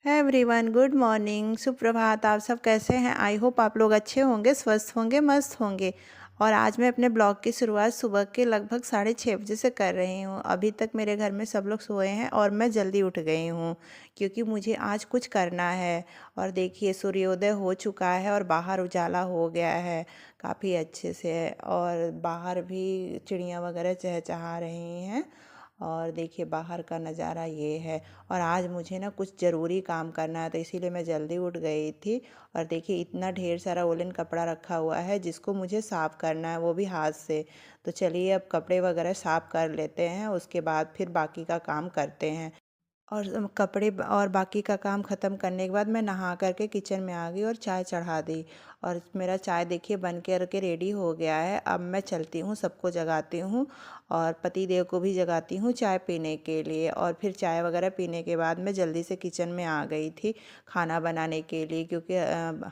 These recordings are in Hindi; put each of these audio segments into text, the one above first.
है एवरीवन, गुड मॉर्निंग, सुप्रभात। आप सब कैसे हैं? आई होप आप लोग अच्छे होंगे, स्वस्थ होंगे, मस्त होंगे। और आज मैं अपने ब्लॉग की शुरुआत सुबह के लगभग 6:30 बजे से कर रही हूँ। अभी तक मेरे घर में सब लोग सोए हैं और मैं जल्दी उठ गई हूँ क्योंकि मुझे आज कुछ करना है। और देखिए सूर्योदय हो चुका है और बाहर उजाला हो गया है काफ़ी अच्छे से। और बाहर भी चिड़ियाँ वगैरह चहचहा रही हैं। और देखिए बाहर का नज़ारा ये है। और आज मुझे ना कुछ ज़रूरी काम करना है तो इसीलिए मैं जल्दी उठ गई थी। और देखिए इतना ढेर सारा वुलन कपड़ा रखा हुआ है जिसको मुझे साफ़ करना है, वो भी हाथ से। तो चलिए अब कपड़े वगैरह साफ़ कर लेते हैं, उसके बाद फिर बाकी का काम करते हैं। और और बाकी का काम ख़त्म करने के बाद मैं नहा करके किचन में आ गई और चाय चढ़ा दी। और मेरा चाय देखिए बन के रेडी हो गया है। अब मैं चलती हूँ, सबको जगाती हूँ और पति देव को भी जगाती हूँ चाय पीने के लिए। और फिर चाय वगैरह पीने के बाद मैं जल्दी से किचन में आ गई थी खाना बनाने के लिए, क्योंकि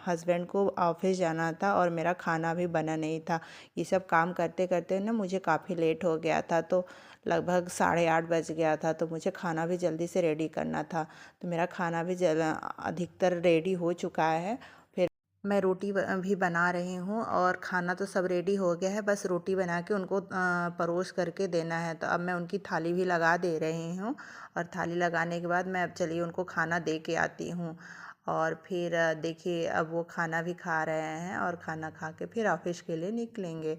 हस्बैंड को ऑफिस जाना था और मेरा खाना भी बना नहीं था। ये सब काम करते करते ना मुझे काफ़ी लेट हो गया था, तो लगभग 8:30 बज गया था। तो मुझे खाना भी जल्दी से रेडी करना था। तो मेरा खाना भी अधिकतर रेडी हो चुका है। फिर मैं रोटी भी बना रही हूँ और खाना तो सब रेडी हो गया है, बस रोटी बना के उनको परोस करके देना है। तो अब मैं उनकी थाली भी लगा दे रही हूँ। और थाली लगाने के बाद मैं अब चलिए उनको खाना दे के आती हूँ। और फिर देखिए अब वो खाना भी खा रहे हैं और खाना खा के फिर ऑफिस के लिए निकलेंगे।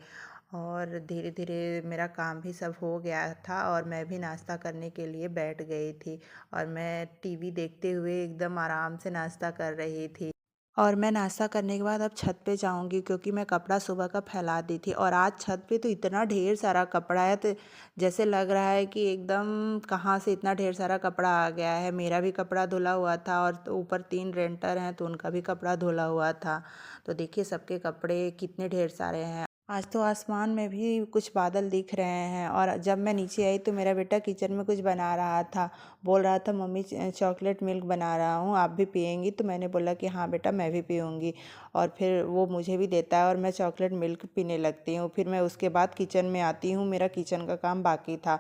और धीरे धीरे मेरा काम भी सब हो गया था और मैं भी नाश्ता करने के लिए बैठ गई थी। और मैं टीवी देखते हुए एकदम आराम से नाश्ता कर रही थी। और मैं नाश्ता करने के बाद अब छत पे जाऊंगी क्योंकि मैं कपड़ा सुबह का फैला दी थी। और आज छत पे तो इतना ढेर सारा कपड़ा है, तो जैसे लग रहा है कि एकदम कहाँ से इतना ढेर सारा कपड़ा आ गया है। मेरा भी कपड़ा धुला हुआ था और तो ऊपर 3 रेंटर हैं तो उनका भी कपड़ा धुला हुआ था। तो देखिए सबके कपड़े कितने ढेर सारे हैं। आज तो आसमान में भी कुछ बादल दिख रहे हैं। और जब मैं नीचे आई तो मेरा बेटा किचन में कुछ बना रहा था, बोल रहा था मम्मी चॉकलेट मिल्क बना रहा हूँ, आप भी पियेंगी? तो मैंने बोला कि हाँ बेटा मैं भी पीऊँगी। और फिर वो मुझे भी देता है और मैं चॉकलेट मिल्क पीने लगती हूँ। फिर मैं उसके बाद किचन में आती हूँ, मेरा किचन का काम बाकी था।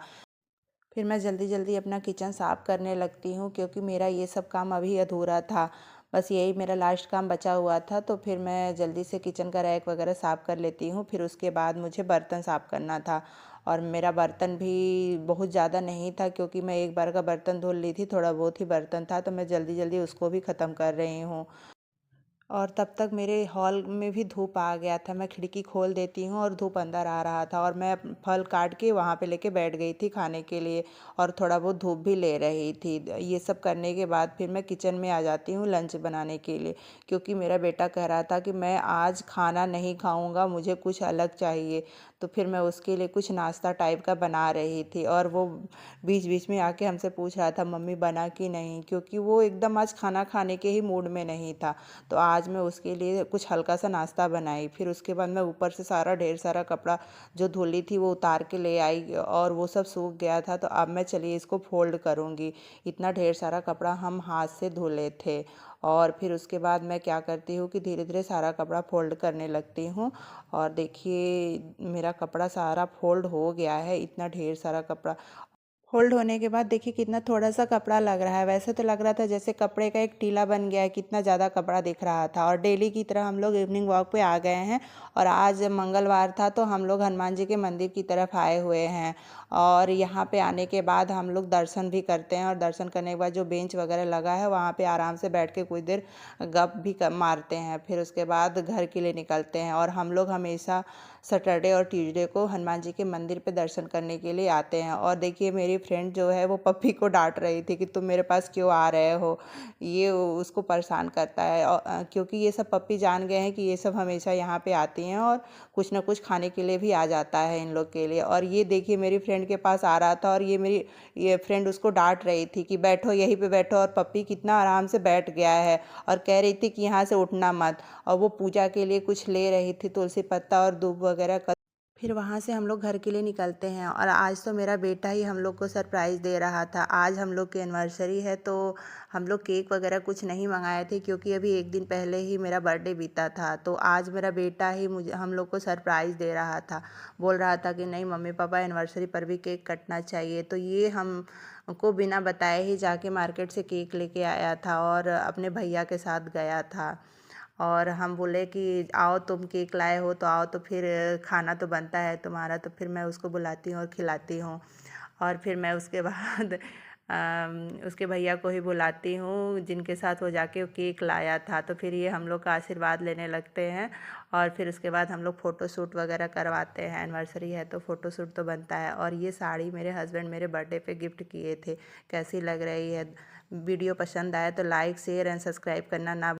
फिर मैं जल्दी जल्दी अपना किचन साफ़ करने लगती हूँ क्योंकि मेरा ये सब काम अभी अधूरा था। बस यही मेरा लास्ट काम बचा हुआ था। तो फिर मैं जल्दी से किचन का रैक वगैरह साफ़ कर लेती हूँ। फिर उसके बाद मुझे बर्तन साफ़ करना था। और मेरा बर्तन भी बहुत ज़्यादा नहीं था क्योंकि मैं एक बार का बर्तन धुल ली थी, थोड़ा बहुत ही बर्तन था, तो मैं जल्दी जल्दी उसको भी ख़त्म कर रही हूँ। और तब तक मेरे हॉल में भी धूप आ गया था। मैं खिड़की खोल देती हूँ और धूप अंदर आ रहा था और मैं फल काट के वहाँ पे लेके बैठ गई थी खाने के लिए। और थोड़ा बहुत धूप भी ले रही थी। ये सब करने के बाद फिर मैं किचन में आ जाती हूँ लंच बनाने के लिए, क्योंकि मेरा बेटा कह रहा था कि मैं आज खाना नहीं खाऊंगा, मुझे कुछ अलग चाहिए। तो फिर मैं उसके लिए कुछ नाश्ता टाइप का बना रही थी और वो बीच बीच में आके हमसे पूछ रहा था मम्मी बना कि नहीं, क्योंकि वो एकदम आज खाना खाने के ही मूड में नहीं था। तो आज मैं उसके लिए कुछ हल्का सा नाश्ता बनाई। फिर उसके बाद मैं ऊपर से सारा ढेर सारा कपड़ा जो धुली थी वो उतार के ले आई और वो सब सूख गया था। तो अब मैं चलिए इसको फोल्ड करूँगी। इतना ढेर सारा कपड़ा हम हाथ से धुले थे। और फिर उसके बाद मैं क्या करती हूँ कि धीरे धीरे सारा कपड़ा फोल्ड करने लगती हूँ। और देखिए मेरा कपड़ा सारा फोल्ड हो गया है, इतना ढेर सारा कपड़ा फोल्ड होने के बाद देखिए कितना थोड़ा सा कपड़ा लग रहा है। वैसे तो लग रहा था जैसे कपड़े का एक टीला बन गया है, कितना ज़्यादा कपड़ा दिख रहा था। और डेली की तरह हम लोग इवनिंग वॉक पे आ गए हैं। और आज मंगलवार था तो हम लोग हनुमान जी के मंदिर की तरफ आए हुए हैं। और यहाँ पे आने के बाद हम लोग दर्शन भी करते हैं और दर्शन करने के बाद जो बेंच वगैरह लगा है वहाँ पे आराम से बैठ के कुछ देर गप भी मारते हैं। फिर उसके बाद घर के लिए निकलते हैं। और हम लोग हमेशा सैटरडे और ट्यूसडे को हनुमान जी के मंदिर पे दर्शन करने के लिए आते हैं। और देखिए मेरी फ्रेंड जो है वो पप्पी को डांट रही थी कि तुम मेरे पास क्यों आ रहे हो, ये उसको परेशान करता है। और क्योंकि ये सब पप्पी जान गए हैं कि ये सब हमेशा यहाँ पे आती हैं और कुछ ना कुछ खाने के लिए भी आ जाता है इन लोग के लिए। और ये देखिए मेरी फ्रेंड के पास आ रहा था और ये फ्रेंड उसको डांट रही थी कि बैठो यहीं पे बैठो। और पप्पी कितना आराम से बैठ गया है और कह रही थी कि यहाँ से उठना मत। और वो पूजा के लिए कुछ ले रही थी, तुलसी पत्ता और दूब वगैरह। फिर वहाँ से हम लोग घर के लिए निकलते हैं। और आज तो मेरा बेटा ही हम लोग को सरप्राइज़ दे रहा था। आज हम लोग की एनिवर्सरी है, तो हम लोग केक वगैरह कुछ नहीं मंगाए थे, क्योंकि अभी एक दिन पहले ही मेरा बर्थडे बीता था। तो आज मेरा बेटा ही मुझे हम लोग को सरप्राइज़ दे रहा था। बोल रहा था कि नहीं मम्मी पापा, एनिवर्सरी पर भी केक कटना चाहिए। तो ये हम को बिना बताए ही जाके मार्केट से केक लेके आया था और अपने भैया के साथ गया था। और हम बोले कि आओ, तुम केक लाए हो तो आओ, तो फिर खाना तो बनता है तुम्हारा। तो फिर मैं उसको बुलाती हूँ और खिलाती हूँ। और फिर मैं उसके बाद उसके भैया को ही बुलाती हूँ, जिनके साथ वो जाके केक लाया था। तो फिर ये हम लोग का आशीर्वाद लेने लगते हैं। और फिर उसके बाद हम लोग फ़ोटो शूट वगैरह करवाते हैं। एनिवर्सरी है तो फ़ोटो शूट तो बनता है। और ये साड़ी मेरे हस्बैंड मेरे बर्थडे पे गिफ्ट किए थे। कैसी लग रही है? वीडियो पसंद आए तो लाइक शेयर एंड सब्सक्राइब करना ना